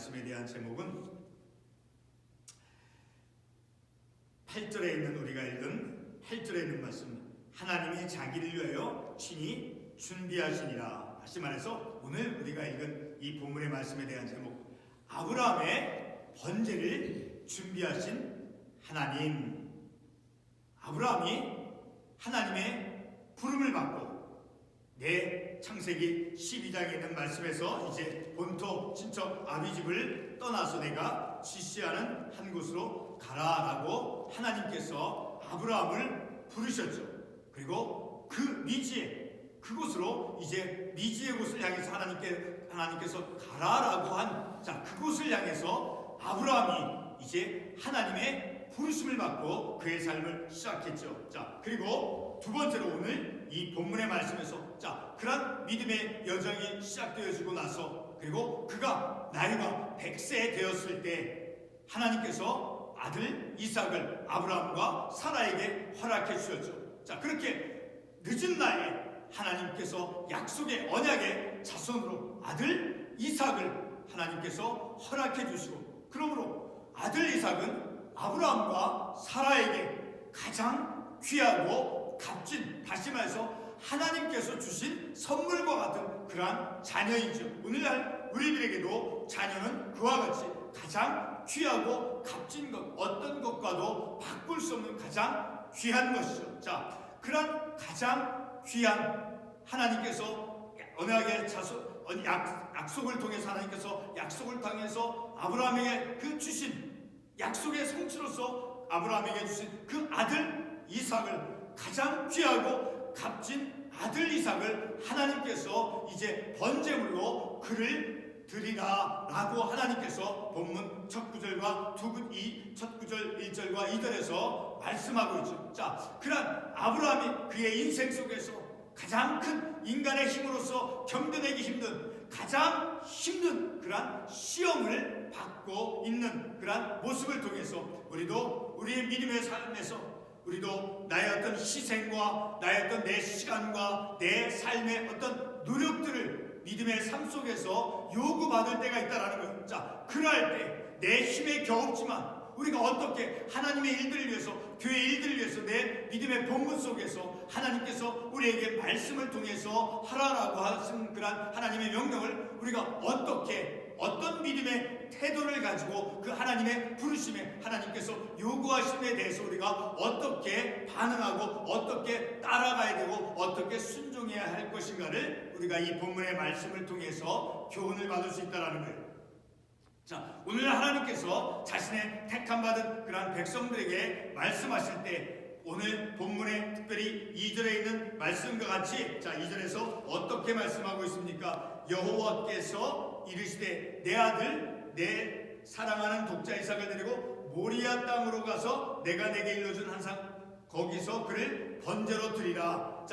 말씀에 대한 제목은 8절에 있는 우리가 읽은 8절에 있는 말씀, 하나님이 자기를 위하여 친히 준비하시니라. 다시 말해서 오늘 우리가 읽은 이 본문의 말씀에 대한 제목, 아브라함의 번제를 준비하신 하나님. 아브라함이 하나님의 부름을 받고 창세기 12장에 있는 말씀에서 이제 본토 친척 아비집을 떠나서 내가 지시하는 한 곳으로 가라라고 하나님께서 아브라함을 부르셨죠. 그리고 그 미지에, 그곳으로 이제 미지의 곳을 향해서 하나님께서 가라라고 한, 그곳을 향해서 아브라함이 이제 하나님의 부르심을 받고 그의 삶을 시작했죠. 그리고 두 번째로 오늘 이 본문의 말씀에서 그런 믿음의 여정이 시작되어지고 나서, 그리고 그가 나이가 100세 되었을 때 하나님께서 아들 이삭을 아브라함과 사라에게 허락해 주셨죠. 그렇게 늦은 나이에 하나님께서 약속의 언약의 자손으로 아들 이삭을 하나님께서 허락해 주시고, 그러므로 아들 이삭은 아브라함과 사라에게 가장 귀하고 값진, 다시 말해서 하나님께서 주신 선물과 같은 그러한 자녀이죠. 오늘날 우리들에게도 자녀는 그와 같이 가장 귀하고 값진 것, 어떤 것과도 바꿀 수 없는 가장 귀한 것이죠. 그런 가장 귀한 하나님께서 언약의 약속을 통해서 하나님께서 약속을 통해서 아브라함에게 그 주신 약속의 성취로서 아브라함에게 주신 그 아들 이삭을, 가장 귀하고 값진 아들 이삭을 하나님께서 이제 번제물로 그를 드리라 라고 하나님께서 본문 첫 구절과 첫 구절 1절과 2절에서 말씀하고 있죠. 그런 아브라함이 그의 인생 속에서 가장 큰 인간의 힘으로서 견뎌내기 힘든, 가장 힘든 그러한 시험을 받고 있는 그러한 모습을 통해서 우리도 우리의 믿음의 삶에서 우리도 나의 어떤 희생과 나의 어떤 내 시간과 내 삶의 어떤 노력들을 믿음의 삶 속에서 요구받을 때가 있다라는 거예요. 그럴 때 내 힘에 겨웠지만 우리가 어떻게 하나님의 일들을 위해서, 교회 일들을 위해서 내 믿음의 본분 속에서 하나님께서 우리에게 말씀을 통해서 하라라고 하신 그런 하나님의 명령을 우리가 어떻게, 어떤 믿음의 태도를 가지고 그 하나님의 부르심에, 하나님께서 요구하심에 대해서 우리가 어떻게 반응하고 어떻게 따라가야 되고 어떻게 순종해야 할 것인가를 우리가 이 본문의 말씀을 통해서 교훈을 받을 수 있다는 거예요. 오늘 하나님께서 자신의 택함받은 그러한 백성들에게 말씀하실 때, 오늘 본문에 특별히 2절에 있는 말씀과 같이 2절에서 어떻게 말씀하고 있습니까? 여호와께서 이르시되 내 아들 내 사랑하는 독자 이삭을 데리고 모리아 땅으로 가서 내가 내게 일러준 한상 거기서 그를 번제로 드리라.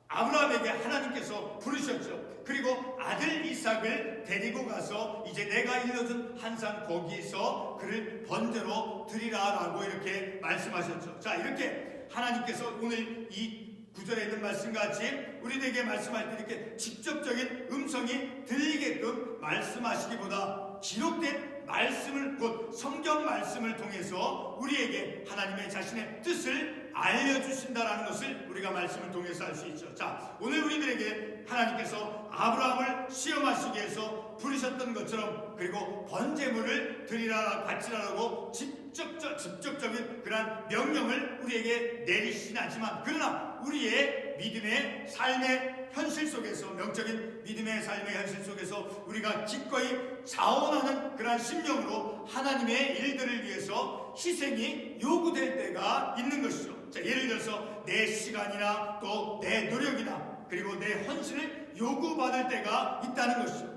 아브라함에게 하나님께서 부르셨죠. 그리고 아들 이삭을 데리고 가서 이제 내가 일러준 한상 거기서 그를 번제로 드리라라고 이렇게 말씀하셨죠. 이렇게 하나님께서 오늘 이 구절에 있는 말씀과 같이 우리에게 말씀할 때 이렇게 직접적인 음성이 들리게끔 말씀하시기보다 기록된 말씀을, 곧 성경 말씀을 통해서 우리에게 하나님의 자신의 뜻을 알려주신다라는 것을 우리가 말씀을 통해서 알 수 있죠. 오늘 우리들에게 하나님께서 아브라함을 시험하시기 위해서 부르셨던 것처럼, 그리고 번제물을 드리라 바치라라고 직접적인 그러한 명령을 우리에게 내리시진 않지만, 그러나 우리의 믿음의 삶의 현실 속에서, 명적인 믿음의 삶의 현실 속에서 우리가 기꺼이 자원하는 그러한 심령으로 하나님의 일들을 위해서 희생이 요구될 때가 있는 것이죠. 예를 들어서 내 시간이나 또 내 노력이나 그리고 내 헌신을 요구받을 때가 있다는 것이죠.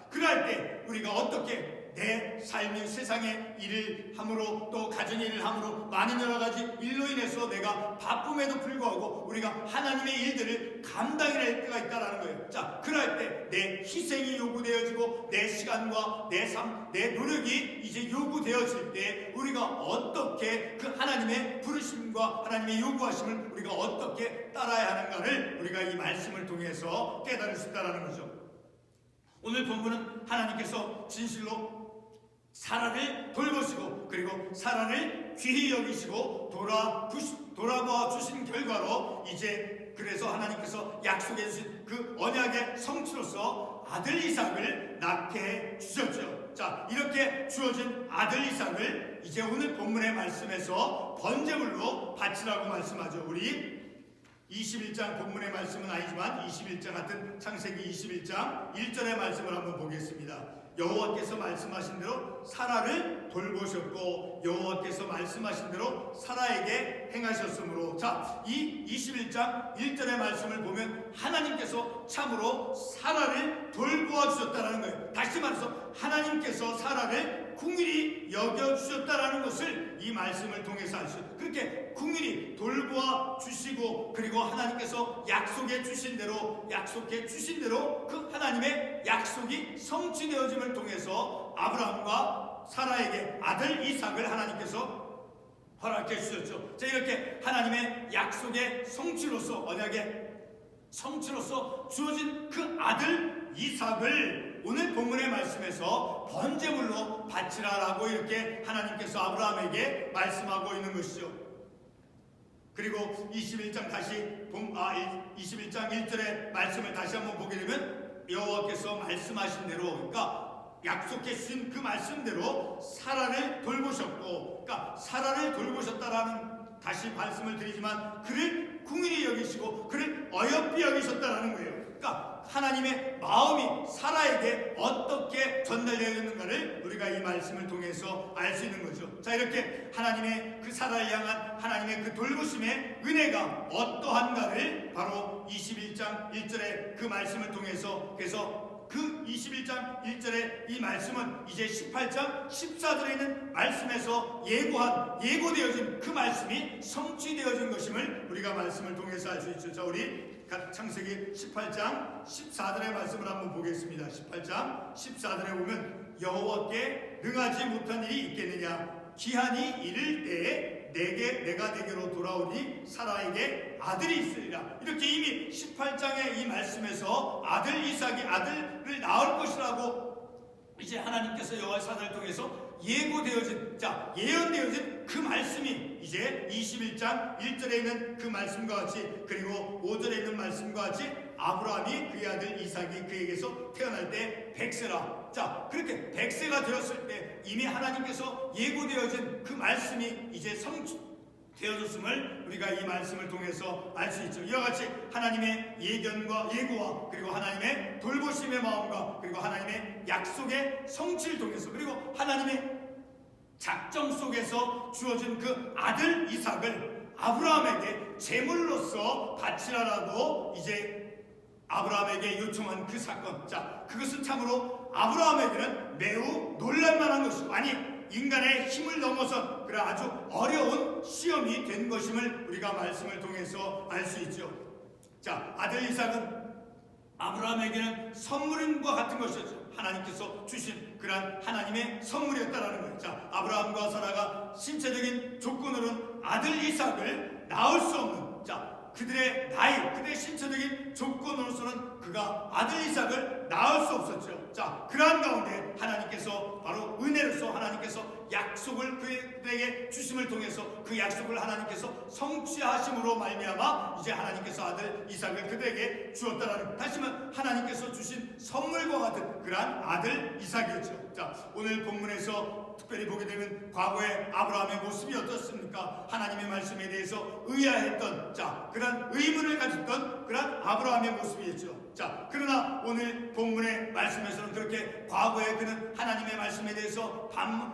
그럴 때 우리가 어떻게 내 삶이 세상의 일을 함으로, 또 가정의 일을 함으로, 많은 여러 가지 일로 인해서 내가 바쁨에도 불구하고 우리가 하나님의 일들을 감당해낼 때가 있다는 거예요. 그럴 때 내 희생이 요구되어지고 내 시간과 내 삶, 내 노력이 이제 요구되어질 때 우리가 어떻게 그 하나님의 부르심과 하나님의 요구하심을 우리가 어떻게 따라야 하는가를 우리가 이 말씀을 통해서 깨달을 수 있다는 거죠. 오늘 본문은 하나님께서 진실로 사라를 돌보시고 그리고 사라를 귀히 여기시고 돌아봐 주신 결과로 이제 그래서 하나님께서 약속해 주신 그 언약의 성취로서 아들 이삭을 낳게 해 주셨죠. 자, 이렇게 주어진 아들 이삭을 이제 오늘 본문의 말씀에서 번제물로 바치라고 말씀하죠. 우리 21장 본문의 말씀은 아니지만 21장 같은 창세기 21장 1절의 말씀을 한번 보겠습니다. 여호와께서 말씀하신 대로 사라를 돌보셨고 여호와께서 말씀하신 대로 사라에게 행하셨으므로, 자, 이 21장 1절의 말씀을 보면 하나님께서 참으로 사라를 돌보아 주셨다라는 거예요. 다시 말해서 하나님께서 사라를 궁일이 여겨주셨다라는 것을 이 말씀을 통해서 알 수 있어요. 그렇게 궁일이 돌보아 주시고 그리고 하나님께서 약속해 주신 대로 그 하나님의 약속이 성취되어짐을 통해서 아브라함과 사라에게 아들 이삭을 하나님께서 허락해 주셨죠. 자, 이렇게 하나님의 약속의 성취로서 언약의 성취로서 주어진 그 아들 이삭을 오늘 본문의 말씀에서 번제물로 바치라라고 이렇게 하나님께서 아브라함에게 말씀하고 있는 것이죠. 그리고 21장 21장 1절의 말씀을 다시 한번 보게 되면 여호와께서 말씀하신 대로, 그러니까 약속해 주신 그 말씀대로 사라를 돌보셨고, 그러니까 사라를 돌보셨다라는, 다시 말씀을 드리지만 그를 궁일이 여기시고 그를 어여삐 여기셨다라는 거예요. 그러니까 하나님의 마음이 사라에게 어떻게 전달되어 있는가를 우리가 이 말씀을 통해서 알 수 있는 거죠. 자, 이렇게 하나님의 그 사라를 향한 하나님의 그 돌보심의 은혜가 어떠한가를 바로 21장 1절의 그 말씀을 통해서, 그래서 그 21장 1절의 이 말씀은 이제 18장 14절에 있는 말씀에서 예고되어진 그 말씀이 성취되어진 것임을 우리가 말씀을 통해서 알 수 있죠. 자, 우리 창세기 18장 14절의 말씀을 한번 보겠습니다. 18장 14절에 보면 여호와께 능하지 못한 일이 있겠느냐, 기한이 이를 때에 내가 내게로 돌아오니 사라에게 아들이 있으리라. 이렇게 이미 18장의 이 말씀에서 아들 이삭이 아들을 낳을 것이라고 이제 하나님께서 여호와의 사자를 통해서 예언되어진 그 말씀이 이제 21장 1절에 있는 그 말씀과 같이, 그리고 5절에 있는 말씀과 같이 아브라함이 그의 아들 이삭이 그에게서 태어날 때 100세라. 자, 그렇게 100세가 되었을 때 이미 하나님께서 예고되어진 그 말씀이 이제 성취되어졌음을 우리가 이 말씀을 통해서 알 수 있죠. 이와 같이 하나님의 예견과 예고와 그리고 하나님의 돌보심의 마음과 그리고 하나님의 약속의 성취를 통해서 그리고 하나님의 작정 속에서 주어진 그 아들 이삭을 아브라함에게 제물로서 바치라라고 이제 아브라함에게 요청한 그 사건. 자, 그것은 참으로 아브라함에게는 매우 놀랄만한 것이고, 아니 인간의 힘을 넘어선 그런 아주 어려운 시험이 된 것임을 우리가 말씀을 통해서 알 수 있죠. 자, 아들 이삭은 아브라함에게는 선물과 같은 것이었죠. 하나님께서 주신 그러한 하나님의 선물이었다라는 거예요. 자, 아브라함과 사라가 신체적인 조건으로는 아들 이삭을 낳을 수 없는, 자, 그들의 나이, 그들의 신체적인 조건으로서는 그가 아들 이삭을 낳을 수 없었죠. 자, 그러한 가운데 하나님께서 바로 은혜로서 하나님께서 약속을 그들에게 주심을 통해서 그 약속을 하나님께서 성취하심으로 말미암아 이제 하나님께서 아들 이삭을 그들에게 주었다라는, 다시 말하면 하나님께서 주신 선물과 같은 그러한 아들 이삭이었죠. 자, 오늘 본문에서 특별히 보게 되면 과거의 아브라함의 모습이 어떻습니까? 하나님의 말씀에 대해서 의아했던, 자, 그런 의문을 가졌던 그런 아브라함의 모습이었죠. 자, 그러나 오늘 본문의 말씀에서는 그렇게 과거에 그는 하나님의 말씀에 대해서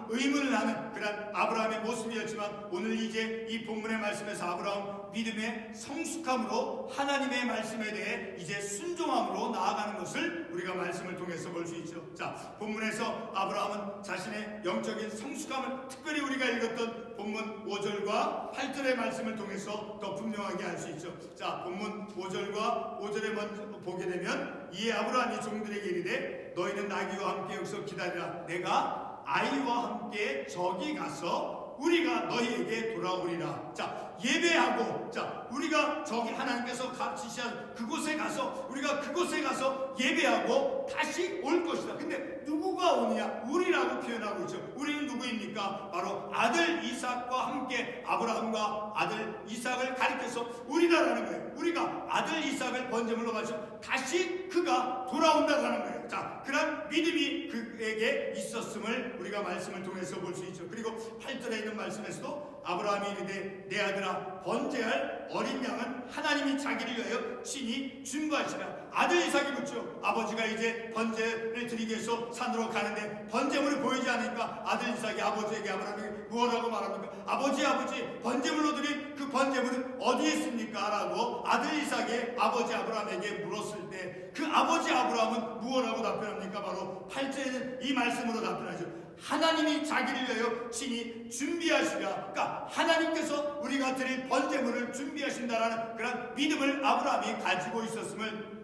의문을 하는 그런 아브라함의 모습이었지만, 오늘 이제 이 본문의 말씀에서 아브라함 믿음의 성숙함으로 하나님의 말씀에 대해 이제 순종함으로 나아가는 것을 우리가 말씀을 통해서 볼 수 있죠. 자, 본문에서 아브라함은 자신의 영적인 성숙함을 특별히 우리가 읽었던 본문 5절과 8절의 말씀을 통해서 더 분명하게 알 수 있죠. 자, 본문 5절과 5절에 먼저 보게 되면, 이에 아브라함이 종들에게 이르되 너희는 나귀와 함께 여기서 기다리라. 내가 아이와 함께 저기 가서 우리가 너희에게 돌아오리라. 자, 예배하고, 자, 우리가 저기 하나님께서 지시한 그곳에 가서 우리가 그곳에 가서 예배하고 다시 올 것이다. 근데 누구가 오느냐? 우리라고 표현하고 우리라고 있죠. 우리는 누구입니까? 바로 아들 이삭과 함께 아브라함과 아들 이삭을 가리켜서 우리라라는 거예요. 우리가 아들 이삭을 번제물로 바쳐 다시 그가 돌아온다라는 거예요. 자, 그런 믿음이 그에게 있었음을 우리가 말씀을 통해서 볼 수 있죠. 그리고 8절에 있는 말씀에서도 아브라함이 이르되 내 아들아 번제할 어린 양은 하나님이 자기를 위하여 친히 준비하시라. 아들 이삭이 묻죠. 아버지가 이제 번제를 드리기 위해서 산으로 가는데 번제물이 보이지 않으니까 아들 이삭이 아버지에게 아브라함에게 무엇라고 말합니까? 아버지 번제물로 드린 그 번제물은 어디에 있습니까? 라고 아들 이삭이 아버지 아브라함에게 물었을 때 그 아버지 아브라함은 무엇라고 답변합니까? 바로 8절에는 이 말씀으로 답변하죠. 하나님이 자기를 위하여 친히 준비하시라. 그러니까 하나님께서 우리가 드릴 번제물을 준비하신다라는 그런 믿음을 아브라함이 가지고 있었음을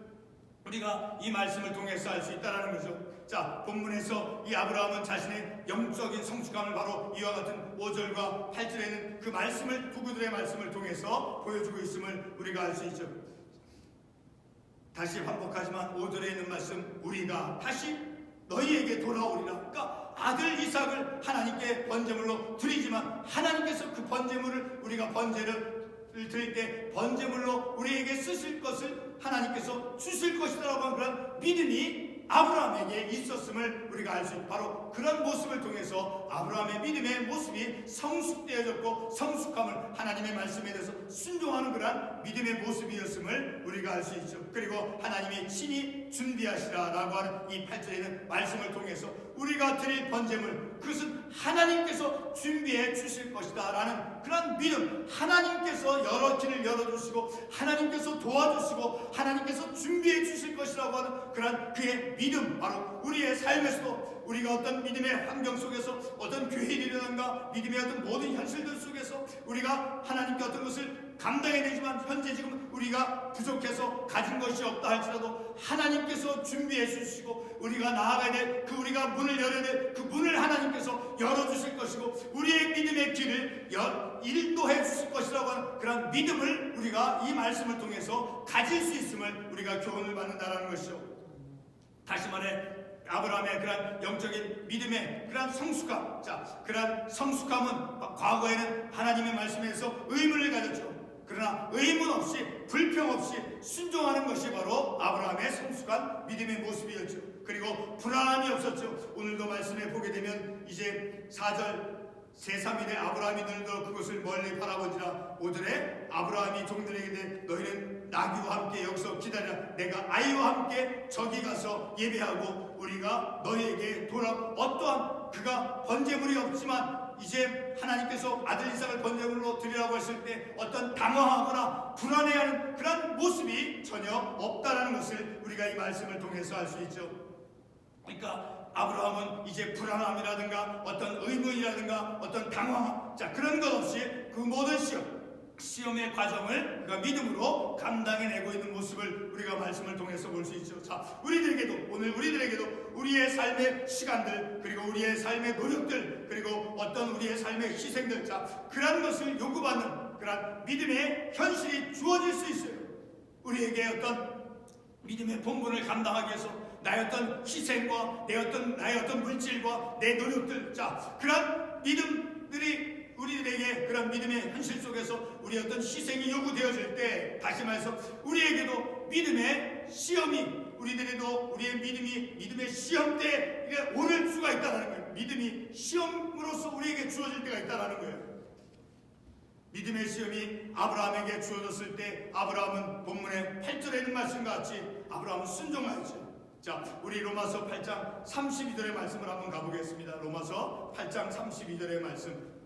우리가 이 말씀을 통해서 알 수 있다는 거죠. 자, 본문에서 이 아브라함은 자신의 영적인 성숙함을 바로 이와 같은 5절과 8절에는 그 말씀을 부부들의 말씀을 통해서 보여주고 있음을 우리가 알 수 있죠. 다시 반복하지만 5절에 있는 말씀, 우리가 다시 너희에게 돌아오리라. 그러니까 아들 이삭을 하나님께 번제물로 드리지만 하나님께서 그 번제물을 우리가 번제를 드릴 때 번제물로 우리에게 쓰실 것을 하나님께서 주실 것이라고 하는 그런 믿음이 아브라함에게 있었음을 우리가 알 수 있고, 바로 그런 모습을 통해서 아브라함의 믿음의 모습이 성숙되어졌고 성숙함을 하나님의 말씀에 대해서 순종하는 그런 믿음의 모습이었음을 우리가 알 수 있죠. 그리고 하나님이 친히 준비하시라라고 하는 이 8절에는 말씀을 통해서 우리가 드릴 번제물, 그것은 하나님께서 준비해 주실 것이다 라는 그런 믿음, 하나님께서 여러 길을 열어주시고 하나님께서 도와주시고 하나님께서 준비해 주실 것이라고 하는 그런 그의 믿음, 바로 우리의 삶에서도 우리가 어떤 믿음의 환경 속에서 어떤 교회 일이라든가 믿음의 어떤 모든 현실들 속에서 우리가 하나님께 어떤 것을 감당해내지만 현재 지금 우리가 부족해서 가진 것이 없다 할지라도 하나님께서 준비해 주시고 우리가 나아가야 될 그 우리가 문을 열어야 될 그 문을 하나님께서 열어주실 것이고 우리의 믿음의 길을 인도해 주실 것이라고 하는 그런 믿음을 우리가 이 말씀을 통해서 가질 수 있음을 우리가 교훈을 받는다는 것이죠. 다시 말해 아브라함의 그런 영적인 믿음의 그런 성숙함, 자, 그런 성숙함은 과거에는 하나님의 말씀에서 의문을 가졌죠. 그러나 의문 없이 불평 없이 순종하는 것이 바로 아브라함의 성숙한 믿음의 모습이었죠. 그리고 불안함이 없었죠. 오늘도 말씀에 보게 되면 이제 4절 제3일에 아브라함이 늘도 그것을 멀리 바라보지라. 5절에 아브라함이 종들에게 이르되 너희는 나귀와 함께 여기서 기다리라. 내가 아이와 함께 저기 가서 예배하고 우리가 너희에게 어떠한 그가 번제물이 없지만 이제 하나님께서 아들 이삭을 번제물로 드리라고 했을 때 어떤 당황하거나 불안해하는 그런 모습이 전혀 없다라는 것을 우리가 이 말씀을 통해서 알 수 있죠. 그러니까 아브라함은 이제 불안함이라든가 어떤 의문이라든가 어떤 당황함, 자, 그런 것 없이 그 모든 시험의 과정을 그가 믿음으로 감당해내고 있는 모습을 우리가 말씀을 통해서 볼 수 있죠. 자, 오늘 우리들에게도 우리의 삶의 시간들, 그리고 우리의 삶의 노력들, 그리고 어떤 우리의 삶의 희생들, 자, 그런 것을 요구받는 그런 믿음의 현실이 주어질 수 있어요. 우리에게 어떤 믿음의 본분을 감당하기 위해서 나의 어떤 희생과 나의 어떤 물질과 내 노력들, 자, 그런 믿음들이 우리들에게 그런 믿음의 현실 속에서 우리 어떤 희생이 요구되어질 때, 다시 말해서 우리에게도 믿음의 시험이, 우리들에도 우리의 믿음의 시험 때에 오를 수가 있다는 거예요. 믿음이 시험으로서 우리에게 주어질 때가 있다는 거예요. 믿음의 시험이 아브라함에게 주어졌을 때 아브라함은 본문의 8절에 있는 말씀과 같이 아브라함은 순종하였죠. 자, 우리 로마서 8장 32절의 말씀을 한번 가보겠습니다. 로마서 8장 32절의 말씀.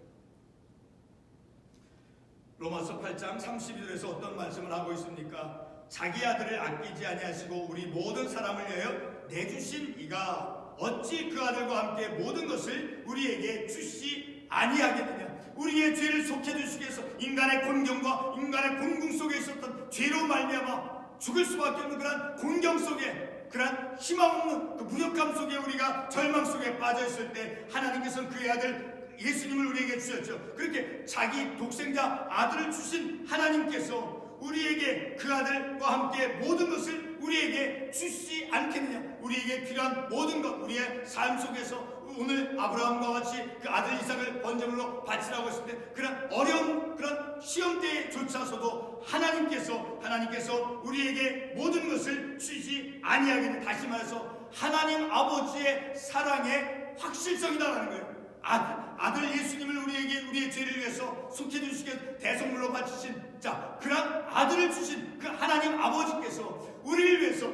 로마서 8장 32절에서 어떤 말씀을 하고 있습니까? 자기 아들을 아끼지 아니하시고 우리 모든 사람을 위하여 내주신 이가 어찌 그 아들과 함께 모든 것을 우리에게 주시 아니하겠느냐. 우리의 죄를 속해 주시기 위해서 인간의 곤경과 인간의 곤궁 속에 있었던 죄로 말미암아 죽을 수밖에 없는 그런 곤경 속에, 그런 희망 없는 그 무력감 속에 우리가 절망 속에 빠져 있을 때 하나님께서는 그의 아들 예수님을 우리에게 주셨죠. 그렇게 자기 독생자 아들을 주신 하나님께서 우리에게 그 아들과 함께 모든 것을 우리에게 주시지 않겠느냐. 우리에게 필요한 모든 것, 우리의 삶 속에서 오늘 아브라함과 같이 그 아들 이삭을 번제물로 바치라고 했을 때 그런 어려운 그런 시험 때조차서도 하나님께서 우리에게 모든 것을 주지 아니하게 된, 다시 말해서 하나님 아버지의 사랑의 확실성이다라는 거예요. 아들 예수님을 우리의 죄를 위해서 속해 주시게 대성물로 바치신 그런 아들을 주신 그 하나님 아버지께서 우리를 위해서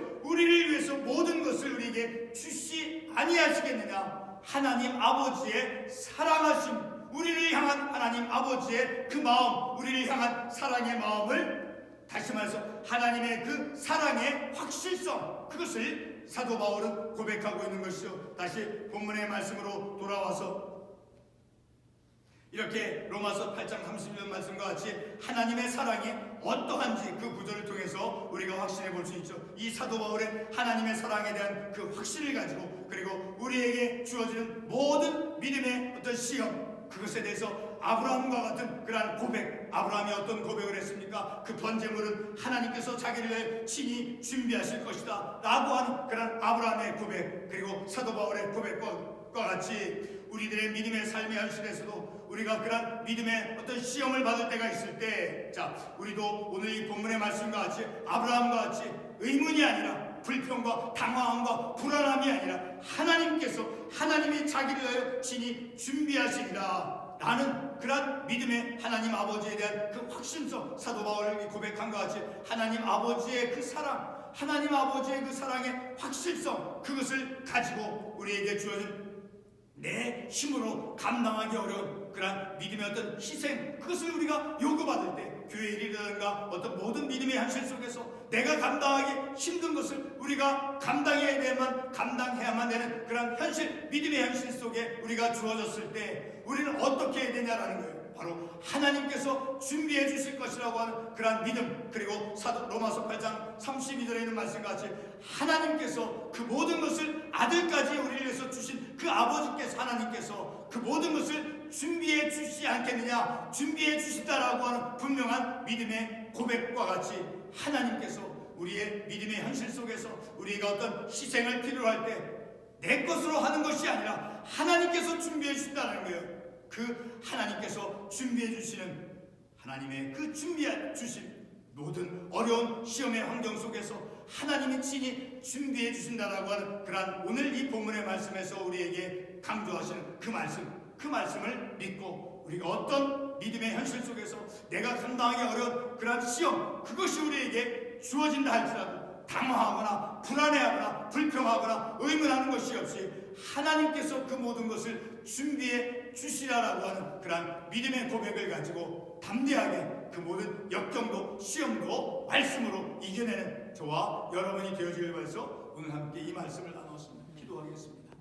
모든 것을 우리에게 주시 아니하시겠느냐. 하나님 아버지의 사랑하심, 우리를 향한 하나님 아버지의 그 마음, 우리를 향한 사랑의 마음을, 다시 말해서 하나님의 그 사랑의 확실성, 그것을 사도 바울은 고백하고 있는 것이죠. 다시 본문의 말씀으로 돌아와서 이렇게 로마서 8장 31절 말씀과 같이 하나님의 사랑이 어떠한지 그 구절을 통해서 우리가 확신해 볼 수 있죠. 이 사도 바울의 하나님의 사랑에 대한 그 확신을 가지고, 그리고 우리에게 주어지는 모든 믿음의 어떤 시험, 그것에 대해서 아브라함과 같은 그러한 고백, 아브라함이 어떤 고백을 했습니까? 그 번제물은 하나님께서 자기를 친히 준비하실 것이다 라고 하는 그런 아브라함의 고백, 그리고 사도 바울의 고백과 같이 우리들의 믿음의 삶의 현실에서도 우리가 그런 믿음의 어떤 시험을 받을 때가 있을 때, 우리도 오늘 이 본문의 말씀과 같이 아브라함과 같이 의문이 아니라 불평과 당황함과 불안함이 아니라 하나님이 자기를 위하여 친히 준비하시리라 라는 그런 믿음의 하나님 아버지에 대한 그 확신성, 사도 바울이 고백한 것 같이 하나님 아버지의 그 사랑, 하나님 아버지의 그 사랑의 확실성, 그것을 가지고 우리에게 주어진 내 힘으로 감당하기 어려운 그런 믿음의 어떤 희생, 그것을 우리가 요구받을 때, 교회 일이라든가 어떤 모든 믿음의 현실 속에서 내가 감당하기 힘든 것을 우리가 감당해야만 되는 그런 현실, 믿음의 현실 속에 우리가 주어졌을 때 우리는 어떻게 해야 되냐라는 거예요. 바로 하나님께서 준비해 주실 것이라고 하는 그러한 믿음, 그리고 로마서 8장 32절에 있는 말씀과 같이 하나님께서 그 모든 것을 아들까지 우리를 위해서 주신 그 아버지께서, 하나님께서 그 모든 것을 준비해 주시지 않겠느냐, 준비해 주신다라고 하는 분명한 믿음의 고백과 같이 하나님께서 우리의 믿음의 현실 속에서 우리가 어떤 희생을 필요로 할 때 내 것으로 하는 것이 아니라 하나님께서 준비해 주신다는 거예요. 그 하나님께서 준비해 주시는, 하나님의 그 준비해 주신 모든 어려운 시험의 환경 속에서 하나님이 친히 준비해 주신다라고 하는 그러한 오늘 이 본문의 말씀에서 우리에게 강조하시는 그 말씀을 믿고 우리가 어떤 믿음의 현실 속에서 내가 감당하기 어려운 그러한 시험, 그것이 우리에게 주어진다 할지라도 당황하거나 불안해하거나 불평하거나 의문하는 것이 없이 하나님께서 그 모든 것을 준비해 주시라라고 하는 그러한 믿음의 고백을 가지고 담대하게 그 모든 역경도 시험도 말씀으로 이겨내는 저와 여러분이 되어지길 바라서 오늘 함께 이 말씀을 나눴습니다. 기도하겠습니다.